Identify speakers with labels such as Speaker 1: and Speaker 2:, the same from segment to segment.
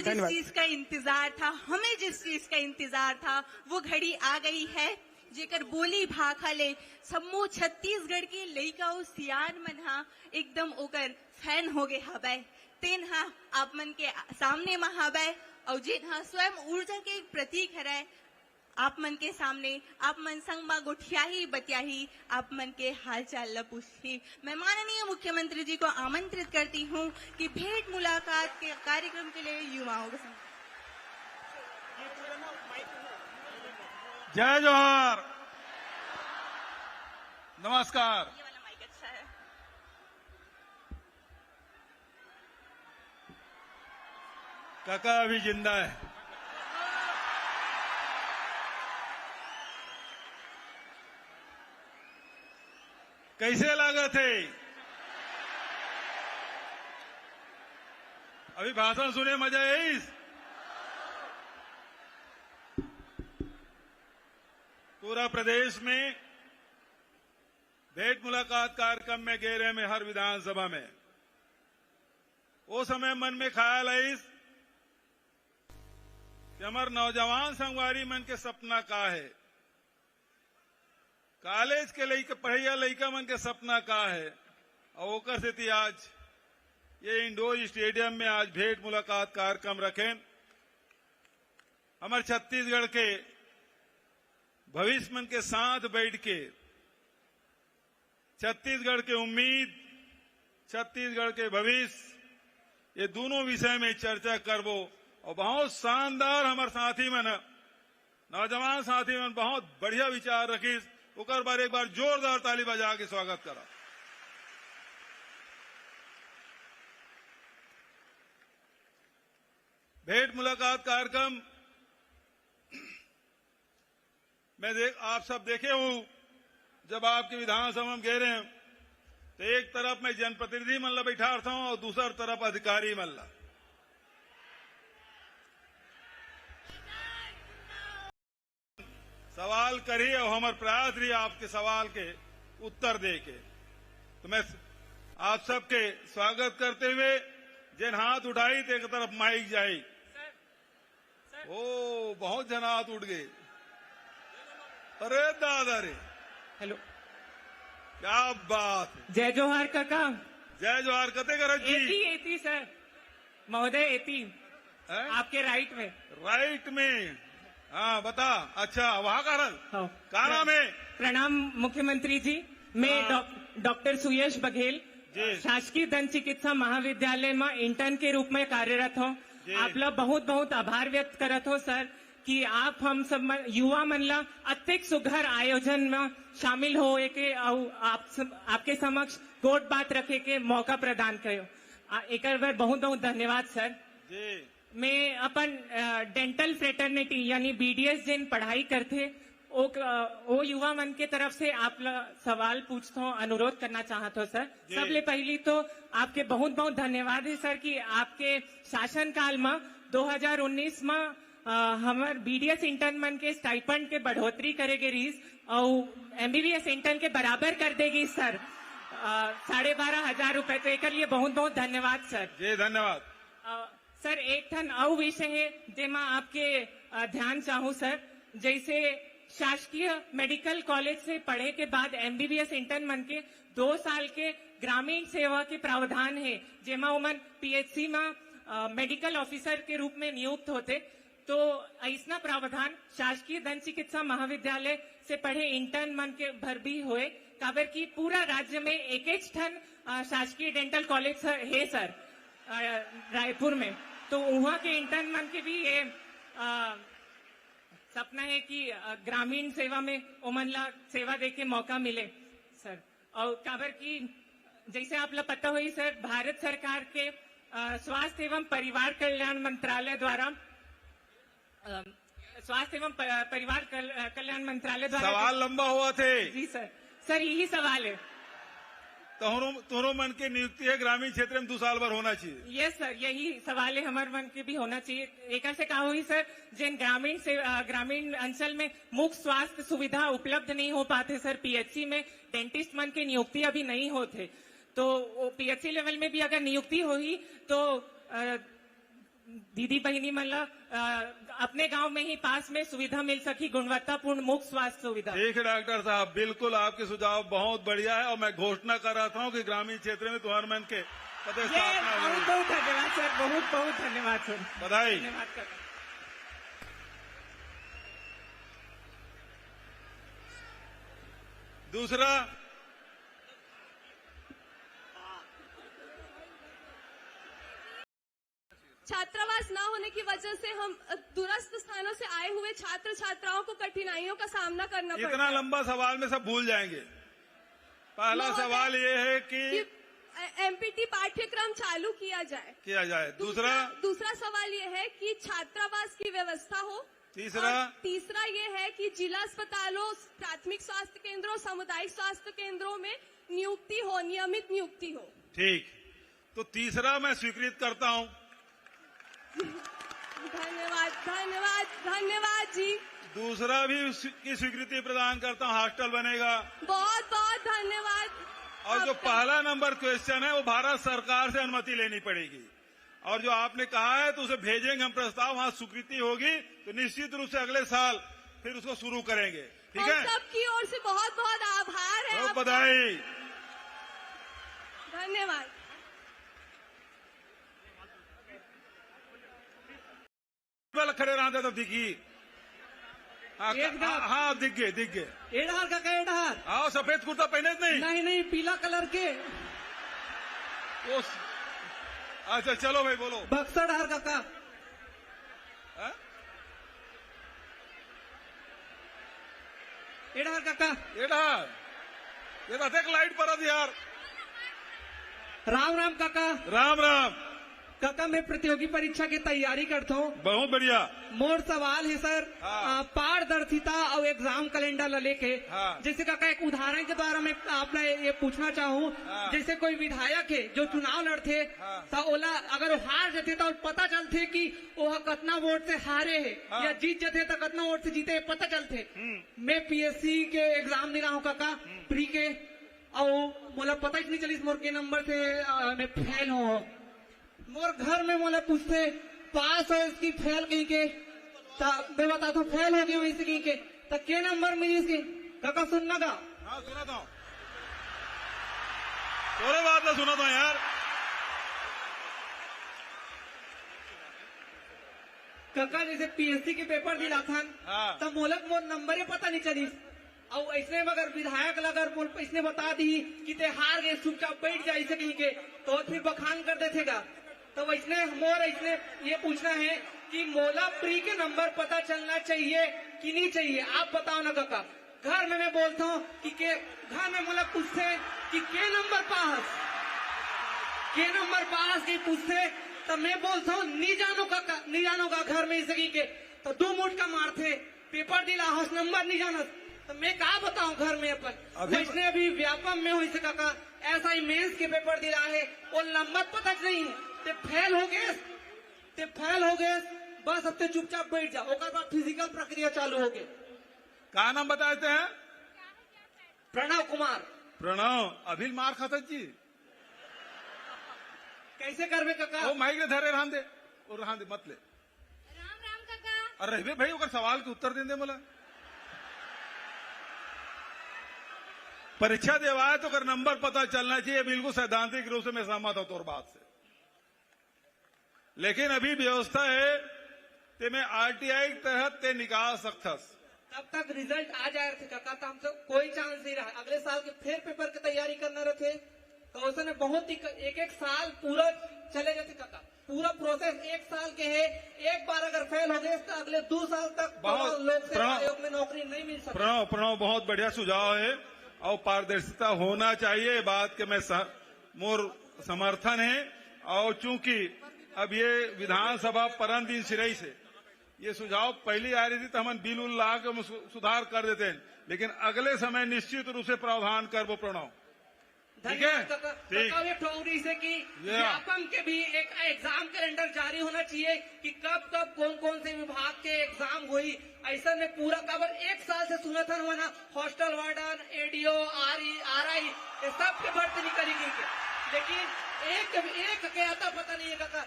Speaker 1: जिस चीज का इंतजार था, हमें जिस चीज का इंतजार था, वो घड़ी आ गई है जेकर बोली भाखा ले सम्मो छत्तीसगढ़ की लइका ओ सियान मन हा एकदम ओकर फैन हो गए हबै। तेन हा आप मन के सामने में हबै और जेन हा स्वयं ऊर्जा के एक प्रतीक हरै। आप मन के सामने आप मन संग मा गोठियाही बतियाही आप मन के हालचाल ल पूछी। मैं माननीय मुख्यमंत्री जी को आमंत्रित करती हूँ कि भेंट मुलाकात के कार्यक्रम के लिए युवाओं के संग।
Speaker 2: जय जोहार, नमस्कार।
Speaker 1: ये वाला माइक अच्छा है।
Speaker 2: काका अभी जिंदा है। कैसे लगा थे? अभी भाषण सुने मजा है इस पूरा प्रदेश में भेंट मुलाकात कार्यक्रम में गए रहे में हर विधानसभा में वो समय मन में ख्याल आई कि हमारे नौजवान संगवारी मन के सपना का है, कॉलेज के लइका पढ़ैया लइका मन के सपना का है। और ओकर से आज ये इंडोर स्टेडियम में आज भेंट मुलाकात कार्यक्रम रखें। हमारे छत्तीसगढ़ के भविष्य मन के साथ बैठ के छत्तीसगढ़ के उम्मीद, छत्तीसगढ़ के भविष्य, ये दोनों विषय में चर्चा करबो। और बहुत शानदार हमारे साथी मन, नौजवान साथी मन बहुत बढ़िया विचार रखीस। ओकर बार एक बार जोरदार ताली बजा के स्वागत करा। भेंट मुलाकात कार्यक्रम मैं आप सब देखे हूं, जब आपके विधानसभा में गए रहे तो एक तरफ मैं जनप्रतिनिधि मन ला बैठा था और दूसरी तरफ अधिकारी मन ला। सवाल करिए और हमारे प्रयास रही आपके सवाल के उत्तर दे के। तो मैं आप सबके स्वागत करते हुए जिन हाथ उठाई तो एक तरफ माइक जाई। ओ बहुत जन हाथ उठ गए। अरे दादा रे,
Speaker 3: हेलो,
Speaker 2: क्या बात है।
Speaker 3: जय जोहार काका।
Speaker 2: जय जोहार। कते करत जी?
Speaker 3: एती सर महोदय, एती आपके राइट में।
Speaker 2: राइट में, हाँ बता। अच्छा वहाँ का रल का नाम है?
Speaker 3: प्रणाम मुख्यमंत्री जी, मैं डॉक्टर सुयश बघेल शासकीय दंत चिकित्सा महाविद्यालय में इंटर्न के रूप में कार्यरत हूँ। आप लोग बहुत बहुत आभार व्यक्त करत हो सर कि आप हम सब युवा मन ला अत्यधिक सुघर आयोजन में शामिल हो के आपके समक्ष गोट बात रखे के मौका प्रदान करो। एक बार बहुत बहुत धन्यवाद सर। मैं अपन डेंटल फ्रेटर्निटी यानी बीडीएस जिन पढ़ाई करते वो युवा मन के तरफ से आप सवाल पूछता हूँ, अनुरोध करना चाहता हूँ सर। सबले पहली तो आपके बहुत बहुत धन्यवाद है सर कि आपके शासन काल में 2019 में हमारे बीडीएस इंटर्न मन के स्टाइपेंड के बढ़ोतरी करेगी रीस और एमबीबीएस इंटर्न के बराबर कर देगी सर 12,500 रुपए। तो एक लिए बहुत बहुत धन्यवाद सर।
Speaker 2: जी धन्यवाद
Speaker 3: सर। एक ठन और विषय है जेमा आपके ध्यान चाहूँ सर। जैसे शासकीय मेडिकल कॉलेज से पढ़े के बाद एमबीबीएस इंटर्न मन के 2 साल के ग्रामीण सेवा के प्रावधान है, जेमा उमन पीएचसी में मेडिकल ऑफिसर के रूप में नियुक्त होते। तो ऐसा प्रावधान शासकीय दंत चिकित्सा महाविद्यालय से पढ़े इंटर्न मन के भर भी हुए, काबर की पूरा राज्य में एक ठन शासकीय डेंटल कॉलेज है सर रायपुर में। तो वहाँ के इंटर्न मन के भी ये सपना है कि ग्रामीण सेवा में ओमन ला सेवा दे के मौका मिले सर। और काबर की जैसे आप लोग पता हुई सर, भारत सरकार के स्वास्थ्य एवं परिवार कल्याण मंत्रालय द्वारा स्वास्थ्य एवं परिवार कल्याण मंत्रालय द्वारा
Speaker 2: सवाल लंबा हुआ थे।
Speaker 3: जी सर। सर यही सवाल है।
Speaker 2: तोहरों मन के नियुक्ति है ग्रामीण क्षेत्र में 2 साल भर होना चाहिए।
Speaker 3: यस सर, यही सवाल है हमारे मन के भी होना चाहिए। एक से कहा हुई सर, जिन ग्रामीण अंचल में मुख्य स्वास्थ्य सुविधा उपलब्ध नहीं हो पाते सर, पीएचसी में डेंटिस्ट मन की नियुक्ति अभी नहीं होते, तो पीएचसी लेवल में भी अगर नियुक्ति होगी तो दीदी बहनी मतलब अपने गांव में ही पास में सुविधा मिल सकी, गुणवत्तापूर्ण मुफ्त स्वास्थ्य सुविधा।
Speaker 2: ठीक है डॉक्टर साहब, बिल्कुल आपके सुझाव बहुत बढ़िया है और मैं घोषणा कर रहा था कि ग्रामीण क्षेत्र में तुहारमन के पद स्थापना
Speaker 3: बहुत बहुत धन्यवाद सर, बहुत बहुत धन्यवाद सर,
Speaker 2: बधाई।
Speaker 3: धन्यवाद सर।
Speaker 2: दूसरा,
Speaker 4: छात्रावास न होने की वजह से हम दूरस्थ स्थानों से आए हुए छात्र छात्राओं को कठिनाइयों का सामना करना पड़ता है।
Speaker 2: इतना लंबा सवाल में सब भूल जाएंगे। पहला सवाल ये है कि
Speaker 4: एमपीटी पाठ्यक्रम चालू किया जाए। दूसरा सवाल ये है कि छात्रावास की व्यवस्था हो। तीसरा ये है कि जिला अस्पतालों, प्राथमिक स्वास्थ्य केंद्रों, सामुदायिक स्वास्थ्य केंद्रों में नियुक्ति हो, नियमित नियुक्ति हो।
Speaker 2: ठीक, तो तीसरा मैं स्वीकृत करता हूँ।
Speaker 4: धन्यवाद धन्यवाद धन्यवाद जी।
Speaker 2: दूसरा भी की स्वीकृति प्रदान करता हूँ, हॉस्टल बनेगा।
Speaker 4: बहुत बहुत धन्यवाद।
Speaker 2: और जो पहला नंबर क्वेश्चन है वो भारत सरकार से अनुमति लेनी पड़ेगी, और जो आपने कहा है तो उसे भेजेंगे हम प्रस्ताव, वहाँ स्वीकृति होगी तो निश्चित रूप से अगले साल फिर उसको शुरू करेंगे। ठीक है,
Speaker 4: सबकी ओर से बहुत बहुत आभार है,
Speaker 2: बहुत बधाई,
Speaker 4: धन्यवाद।
Speaker 2: खड़े रहा तब दिखी। हाँ दिख गए।
Speaker 5: एडहार का एडहार।
Speaker 2: हाँ, सफेद कुर्ता पहने
Speaker 5: नहीं पीला कलर के।
Speaker 2: अच्छा चलो भाई बोलो।
Speaker 5: बक्सर हार काका। एडहार काका।
Speaker 2: एडहार ये तो देख लाइट पर यार।
Speaker 5: राम राम काका।
Speaker 2: राम राम
Speaker 5: काका, मैं प्रतियोगी परीक्षा की तैयारी करता हूँ।
Speaker 2: बहुत बढ़िया।
Speaker 5: मोर सवाल है सर, पारदर्शिता और एग्जाम कैलेंडर लेके। जैसे काका एक उदाहरण के द्वारा मैं आपने ये पूछना चाहूँ, जैसे कोई विधायक है जो चुनाव लड़ते तो ओला अगर वो हार जाते तो पता चलते कि वो कितना वोट से हारे है, या जीत जाते तो कितना वोट से जीते पता चलते। मैं पीएससी के एग्जाम दे रहा हूँ काका, प्री के, और मोला पता ही नहीं चली मोर के नंबर से मैं फेल हूँ। मोर घर में मोला पूछते पास हो इसकी फेल कहीं के, मैं बताता हूँ फेल हो गई हूँ इसकी के, तो के नंबर मिली इसकी काका सुनना था।
Speaker 2: हाँ सुना था, थोड़े बात ना सुना था यार।
Speaker 5: काका जैसे पीएससी के पेपर दिला था तब मोलक मोर नंबर ही पता नहीं चली, और इसने अगर विधायक अगर इसने बता दी कि ते हार गए चुपचाप बैठ जाए इसे कहीं के, तो फिर बखान कर देगा। तो इसने ये पूछना है कि मोला प्री के नंबर पता चलना चाहिए कि नहीं चाहिए, आप बताओ ना काका। घर में मैं बोलता हूँ कि घर में मोला पूछते कि के नंबर पास की पूछते, तो मैं बोलता हूँ नहीं जानो का घर में इसे के, तो 2 मुठ का मारते पेपर दिला हाउस नंबर नहीं जाना, तो मैं क्या बताऊं घर में अपन। इसने अभी व्यापम में हुई से काका ऐसा ही मेंस के पेपर दिला है और नंबर पता नहीं है, ते फेल हो गए बस अब ते चुपचाप बैठ जाओ, ओकर बाद फिजिकल प्रक्रिया चालू हो गई।
Speaker 2: क्या नाम बताते हैं?
Speaker 5: प्रणव कुमार।
Speaker 2: प्रणव अभी मार खाता जी
Speaker 5: कैसे करबे काका?
Speaker 2: वो माइक धरे रहा दे और रहा दे मत ले।
Speaker 4: राम राम काका।
Speaker 2: अरे भाई ओकर सवाल के उत्तर दे बोला। परीक्षा देवा है तो अगर नंबर पता चलना चाहिए, बिल्कुल सैद्धांतिक रूप से मैं सहमत हूं तोर बात से, लेकिन अभी व्यवस्था है ते मैं आरटीआई के तहत ते निकाल सकथस।
Speaker 5: तब तक रिजल्ट आ जाए थे काका, तो हमसे कोई चांस नहीं रहा। अगले साल के फिर पेपर की तैयारी करना रहे तो उसने बहुत ही एक साल पूरा चले जाते काका, पूरा प्रोसेस 1 साल के है। एक बार अगर फेल हो गए तो अगले 2 साल तक लोक सेवा आयोग में नौकरी नहीं मिल सकती।
Speaker 2: प्रणव बहुत बढ़िया सुझाव है और पारदर्शिता होना चाहिए, बात के मैं मोर समर्थन है। और चूंकि अब ये विधानसभा परम दिन सिरई से ये सुझाव पहली आ रही थी तो हम बिल उल ला के सुधार कर देते हैं, लेकिन अगले समय निश्चित रूप से प्रावधान कर वो प्रणव। ठीक है,
Speaker 5: ठीक से कि व्यापम के भी एक एग्जाम कैलेंडर जारी होना चाहिए कि कब कौन से विभाग के एग्जाम हुई। ऐसा में पूरा खबर 1 साल से सुना था ना, हॉस्टल वार्डन, एडीओ, आरआई ये सब के भर्ती निकली गई, लेकिन एक के आता पता नहीं है काका।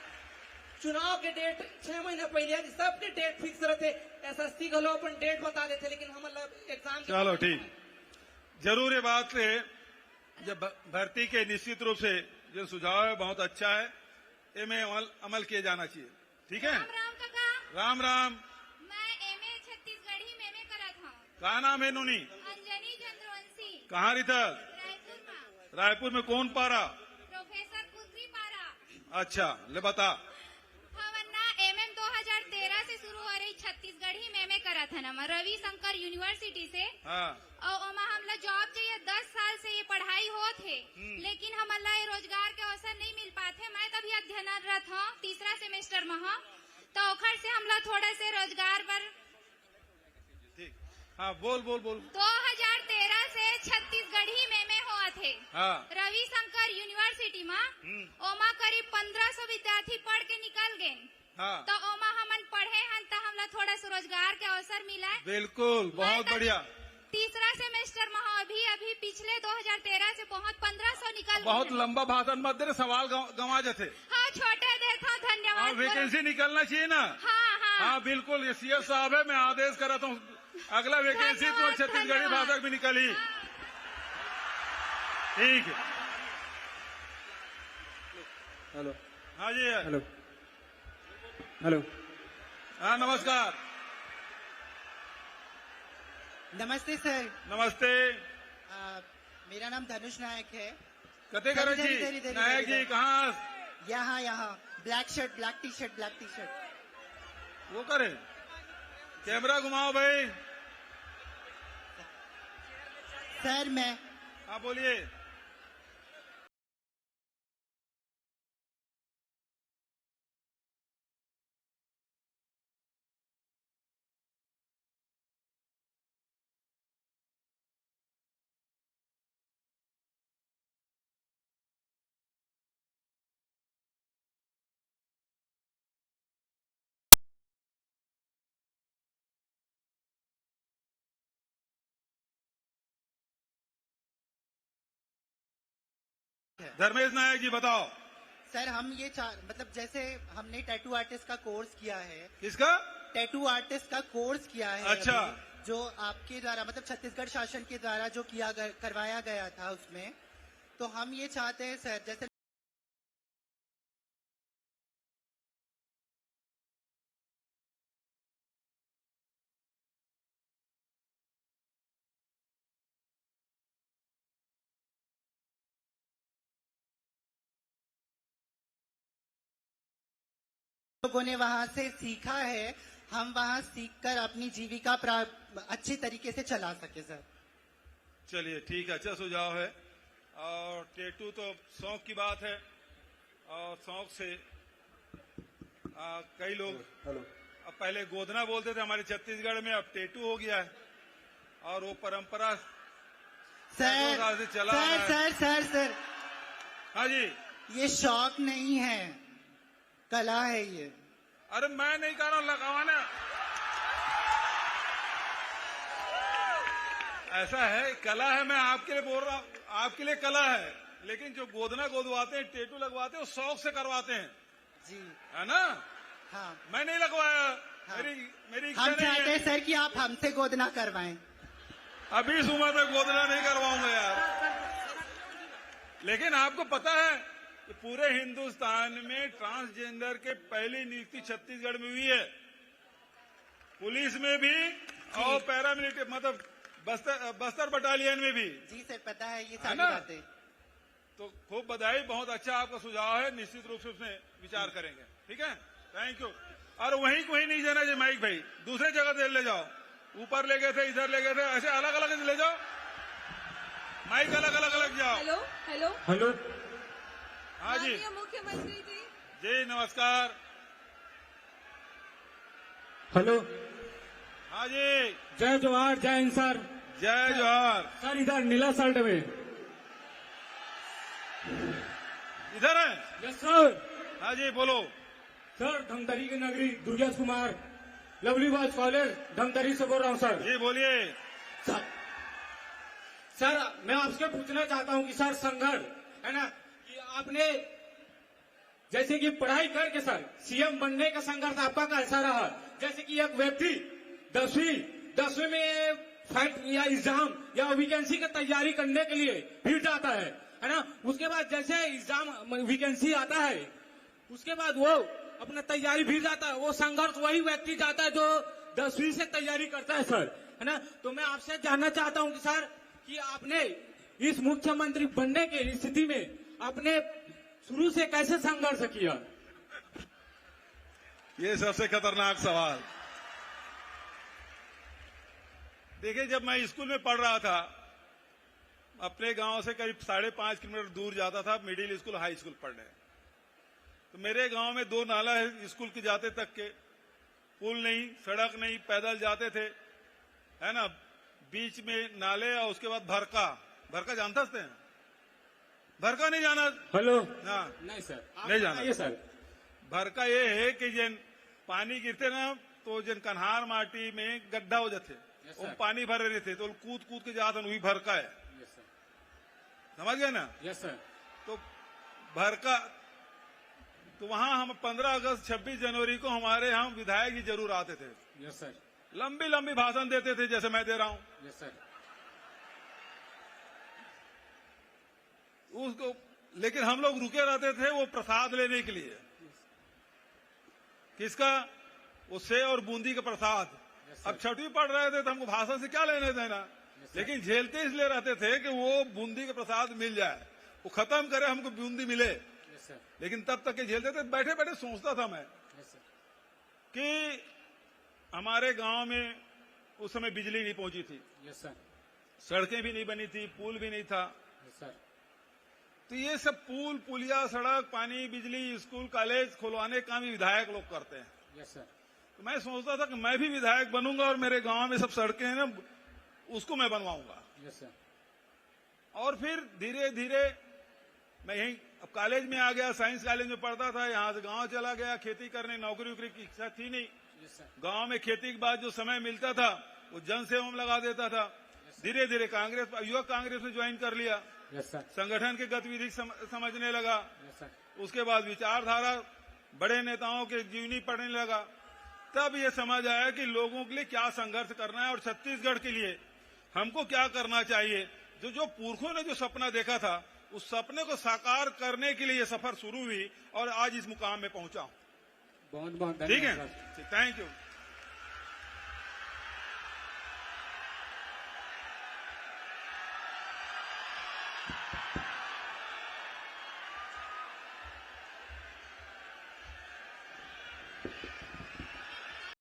Speaker 5: चुनाव के डेट 6 महीना पहले सबके डेट फिक्स रहते, एसएससी को लोग अपन डेट बता देते, लेकिन हम एग्जाम।
Speaker 2: चलो ठीक, जरूर ये बात है, जब भर्ती के निश्चित रूप से जो सुझाव है बहुत अच्छा है, ये में अमल किया जाना चाहिए। ठीक है,
Speaker 6: राम काका।
Speaker 2: राम राम।
Speaker 6: मैं एमए छत्तीसगढ़ी में करा था।
Speaker 2: कहा नाम है नूनी?
Speaker 6: अंजनी चंद्रवंशी।
Speaker 2: कहाँ रही था?
Speaker 6: रायपुर में।
Speaker 2: रायपुर में कौन पारा?
Speaker 6: प्रोफेसर कुत्री पारा।
Speaker 2: अच्छा, ले बता।
Speaker 6: हमन्ना एमएम 2013 से शुरू हो रही छत्तीसगढ़ी में करा था ना, रविशंकर यूनिवर्सिटी से।
Speaker 2: हाँ।
Speaker 6: और हमला जॉब चाहिए, 10 साल से ये पढ़ाई हो थे, लेकिन हमला ये रोजगार के अवसर नहीं मिल पाते। मैं तभी अध्ययनरत हूँ, 3रा सेमेस्टर में हूँ, तो ओखर से हमला थोड़ा से रोजगार पर।
Speaker 2: ठीक, हाँ बोल बोल बोल।
Speaker 6: 2013 से छत्तीसगढ़ी में हुआ थे।
Speaker 2: हाँ।
Speaker 6: रविशंकर यूनिवर्सिटी में ओमा करीब 1500 विद्यार्थी पढ़ के निकल गए।
Speaker 2: हाँ।
Speaker 6: तो ओमा हमन पढ़े हन, तो हमला थोड़ा सा रोजगार के अवसर मिला है।
Speaker 2: बिल्कुल, बहुत बढ़िया।
Speaker 6: 3रा सेमेस्टर में अभी पिछले 2013 से बहुत 1500 निकल।
Speaker 2: बहुत लंबा भाषण मत दे, सवाल गंवा जाते।
Speaker 6: हाँ, छोटे दे था, धन्यवाद।
Speaker 2: वैकेंसी निकलना चाहिए ना।
Speaker 6: हाँ हाँ
Speaker 2: हाँ बिल्कुल, ये सीएस साहब है, मैं आदेश कर रहा हूँ, अगला वैकेंसी तो छत्तीसगढ़ी भाषा भी निकली। ठीक है।
Speaker 5: हेलो।
Speaker 2: हाँ जी।
Speaker 5: Hello hello.
Speaker 2: हाँ नमस्कार।
Speaker 7: नमस्ते सर।
Speaker 2: नमस्ते।
Speaker 7: मेरा नाम धनुष नायक है।
Speaker 2: कते करण जी? नायक जी कहाँ?
Speaker 7: यहाँ black shirt, black T shirt.
Speaker 2: वो करे, कैमरा घुमाओ भाई।
Speaker 7: सर मैं।
Speaker 2: हाँ बोलिए। धर्मेश नायक जी बताओ।
Speaker 7: सर हम ये मतलब जैसे हमने टैटू आर्टिस्ट का कोर्स किया है।
Speaker 2: किसका?
Speaker 7: टैटू आर्टिस्ट का कोर्स किया है।
Speaker 2: अच्छा।
Speaker 7: जो आपके द्वारा मतलब छत्तीसगढ़ शासन के द्वारा जो करवाया गया था उसमें, तो हम ये चाहते हैं सर, जैसे लोगों ने वहां से सीखा है, हम वहां सीखकर अपनी जीविका अच्छी तरीके से चला सके सर।
Speaker 2: चलिए ठीक है, अच्छा सुझाव है। और टैटू तो शौक की बात है, और शौक से कई लोग अब पहले गोदना बोलते थे हमारे छत्तीसगढ़ में, अब टैटू हो गया है, और वो परंपरा
Speaker 7: सर
Speaker 2: से चला
Speaker 7: सर सर सर सर
Speaker 2: हाँ जी,
Speaker 7: ये शौक नहीं है, कला है ये।
Speaker 2: अरे मैं नहीं कह रहा हूं लगावाना, ऐसा है, कला है, मैं आपके लिए बोल रहा हूं, आपके लिए कला है, लेकिन जो गोदना गोदवाते हैं, टैटू लगवाते हैं, वो शौक से करवाते हैं
Speaker 7: जी,
Speaker 2: है ना?
Speaker 7: हाँ।
Speaker 2: मैं नहीं लगवाया।
Speaker 7: हाँ।
Speaker 2: मेरी इच्छा
Speaker 7: हम
Speaker 2: नहीं
Speaker 7: चाहते हैं
Speaker 2: है।
Speaker 7: सर कि आप हमसे गोदना करवाएं।
Speaker 2: अभी इस उम्र में गोदना नहीं करवाऊंगा यार। लेकिन आपको पता है कि पूरे हिंदुस्तान में ट्रांसजेंडर के पहली नियुक्ति छत्तीसगढ़ में हुई है, पुलिस में भी और पैरामिलिट्री मतलब बस्तर बटालियन में भी।
Speaker 7: जी सर पता है ये सारी बातें।
Speaker 2: तो खूब बधाई, बहुत अच्छा आपका सुझाव है, निश्चित रूप से उसमें विचार करेंगे। ठीक है, थैंक यू। और वहीं कोई नहीं जाना चाहिए माइक भाई, दूसरे जगह दे ले जाओ, ऊपर ले गए थे, इधर ले गए थे, ऐसे अलग अलग ले जाओ, माइक अलग अलग जाओ।
Speaker 4: Hello hello
Speaker 5: hello.
Speaker 2: हाँ जी
Speaker 4: मुख्यमंत्री जी।
Speaker 2: जी नमस्कार।
Speaker 5: हेलो।
Speaker 2: हाँ जी,
Speaker 5: जय जवाहर, जय हिंद सर।
Speaker 2: जय जवाहर।
Speaker 5: सर इधर नीला शर्ट में।
Speaker 2: इधर है?
Speaker 5: Yes sir.
Speaker 2: हाँ जी बोलो।
Speaker 5: सर धमतरी की नगरी Durgesh Kumar, lovely boys college Dhamtari से बोल रहा हूँ सर।
Speaker 2: जी बोलिए।
Speaker 5: सर मैं आपसे पूछना चाहता हूँ कि सर संघर्ष है ना, कि आपने
Speaker 8: जैसे कि पढ़ाई करके सर सीएम बनने का संघर्ष आपका कैसा रहा? जैसे कि एक व्यक्ति 10वीं में फाइट या एग्जाम या वैकेंसी की तैयारी करने के लिए फिर जाता है ना। उसके बाद जैसे एग्जाम वैकेंसी आता है, उसके बाद वो अपना तैयारी फिर जाता है। वो संघर्ष वही व्यक्ति जाता है जो 10वीं से तैयारी करता है सर, है ना। तो मैं आपसे जानना चाहता हूं कि सर कि आपने इस मुख्यमंत्री बनने की स्थिति में आपने शुरू से कैसे संघर्ष किया?
Speaker 2: ये सबसे खतरनाक सवाल। देखिए, जब मैं स्कूल में पढ़ रहा था, अपने गांव से करीब 5.5 किलोमीटर दूर जाता था मिडिल स्कूल हाई स्कूल पढ़ने। तो मेरे गांव में 2 नाला है स्कूल के जाते तक के, पुल नहीं, सड़क नहीं, पैदल जाते थे, है ना। बीच में नाले और उसके बाद भरका जानता हैं? भरका नहीं जाना?
Speaker 8: हेलो,
Speaker 2: हाँ,
Speaker 8: नहीं सर,
Speaker 2: नहीं जाना।
Speaker 8: ये सर
Speaker 2: भरका ये है कि जिन पानी गिरते ना तो जिन कन्हार माटी में गड्ढा हो जाते, वो पानी भरे रहते तो कूद के जाते, वही भरका है। समझ गए ना?
Speaker 8: Yes sir.
Speaker 2: तो भरका, तो वहां हम 15 अगस्त 26 जनवरी को हमारे यहाँ विधायक जी जरूर आते थे।
Speaker 8: Yes sir.
Speaker 2: लंबी लंबी भाषण देते थे जैसे मैं दे रहा हूं।
Speaker 8: Yes sir.
Speaker 2: उसको लेकिन हम लोग रुके रहते थे वो प्रसाद लेने के लिए। किसका? वो सेव और बूंदी का प्रसाद। अब 6वीं पढ़ रहे थे तो हमको भाषण से क्या लेने देना, लेकिन झेलते इसलिए रहते थे कि वो बूंदी का प्रसाद मिल जाए, वो खत्म करे, हमको बूंदी मिले। लेकिन तब तक के झेलते थे। बैठे बैठे सोचता था मैं कि हमारे गांव में उस समय बिजली नहीं पहुंची थी, सड़कें भी नहीं बनी थी, पुल भी नहीं था। तो ये सब पुल, पुलिया, सड़क, पानी, बिजली, स्कूल, कॉलेज खुलवाने का भी विधायक लोग करते हैं। तो मैं सोचता था कि मैं भी विधायक बनूंगा और मेरे गांव में सब सड़कें हैं ना, उसको मैं बनवाऊंगा। और फिर धीरे धीरे मैं यहीं अब कॉलेज में आ गया, साइंस कॉलेज में पढ़ता था, यहां से गांव चला गया खेती करने। नौकरी वोकरी की इच्छा थी नहीं। गांव में खेती के बाद जो समय मिलता था वो जन सेवा में लगा देता था। धीरे धीरे कांग्रेस, युवक कांग्रेस में ज्वाइन कर लिया। संगठन की गतिविधि समझने लगा। उसके बाद विचारधारा, बड़े नेताओं के जीवनी पढ़ने लगा। तब ये समझ आया कि लोगों के लिए क्या संघर्ष करना है और छत्तीसगढ़ के लिए हमको क्या करना चाहिए। जो पुरखों ने जो सपना देखा था, उस सपने को साकार करने के लिए ये सफर शुरू हुई और आज इस मुकाम में पहुंचा हूं।
Speaker 8: बहुत बहुत
Speaker 2: ठीक है, थैंक यू।